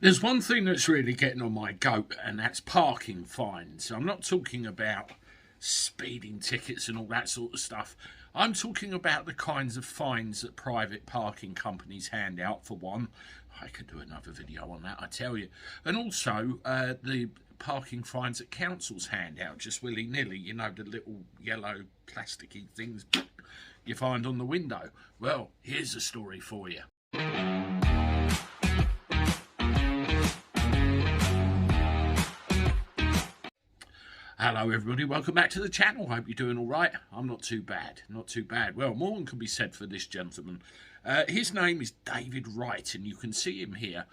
There's one thing that's really getting on my goat, and that's parking fines. I'm not talking about speeding tickets and all that sort of stuff. I'm talking about the kinds of fines that private parking companies hand out, for one. I could do another video on that, I tell you. And also the parking fines that councils hand out just willy-nilly. You know, the little yellow plasticky things you find on the window. Well, here's a story for you. Hello everybody, welcome back to the channel. Hope you're doing all right. I'm not too bad, not too bad. Well, more than can be said for this gentleman. His name is David Wright, and you can see him here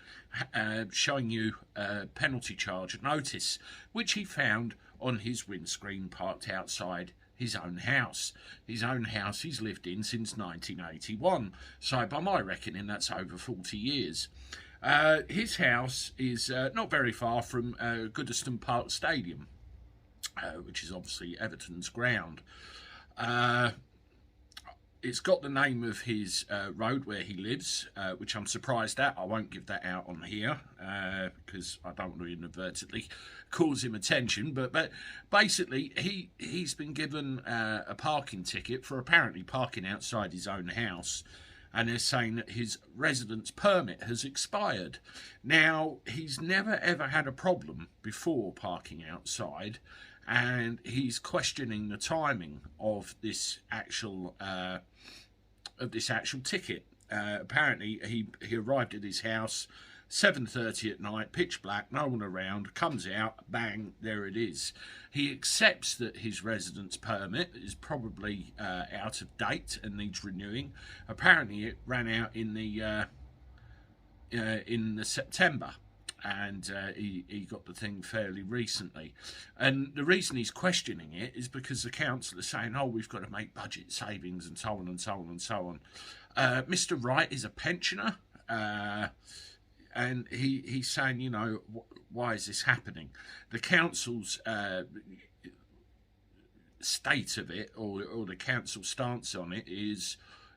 showing you a penalty charge notice, which he found on his windscreen parked outside his own house. His own house he's lived in since 1981. So by my reckoning, that's over 40 years. His house is not very far from Goodison Park Stadium. Which is obviously Everton's ground. It's got the name of his road where he lives, which I'm surprised at. I won't give that out on here because I don't want to inadvertently cause him attention. But basically, he's been given a parking ticket for apparently parking outside his own house. And they're saying that his residence permit has expired. Now, he's never ever had a problem before parking outside, and he's questioning the timing of this actual ticket. Apparently, he arrived at his house 7:30 at night, pitch black, no one around, comes out, bang, there it is. He accepts that his residence permit is probably out of date and needs renewing. Apparently it ran out in the September, and he got the thing fairly recently. And the reason he's questioning it is because the council is saying, oh, we've got to make budget savings and so on and so on and so on. Mr. Wright is a pensioner, and he's saying, you know, why is this happening? The council's state of it, or the council stance on it, is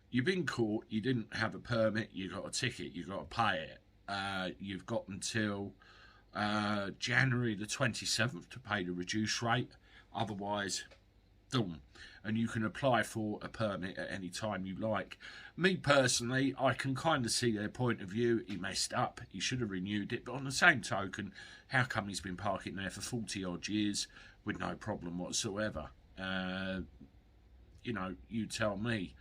you've been caught, you didn't have a permit, you got a ticket, you got to pay it. You've got until January the 27th to pay the reduced rate, otherwise, done. And you can apply for a permit at any time you like. Me personally, I can kind of see their point of view. He messed up, he should have renewed it, but on the same token, how come he's been parking there for 40 odd years with no problem whatsoever? You know, you tell me.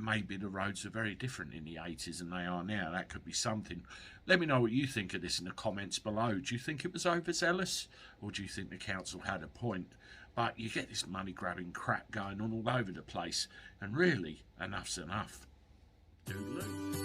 Maybe the roads are very different in the 80s than they are now. That could be something. Let me know what you think of this in the comments below. Do you think it was overzealous, or do you think the council had a point? But you get this money grabbing crap going on all over the place, and really, enough's enough. Doodaloo.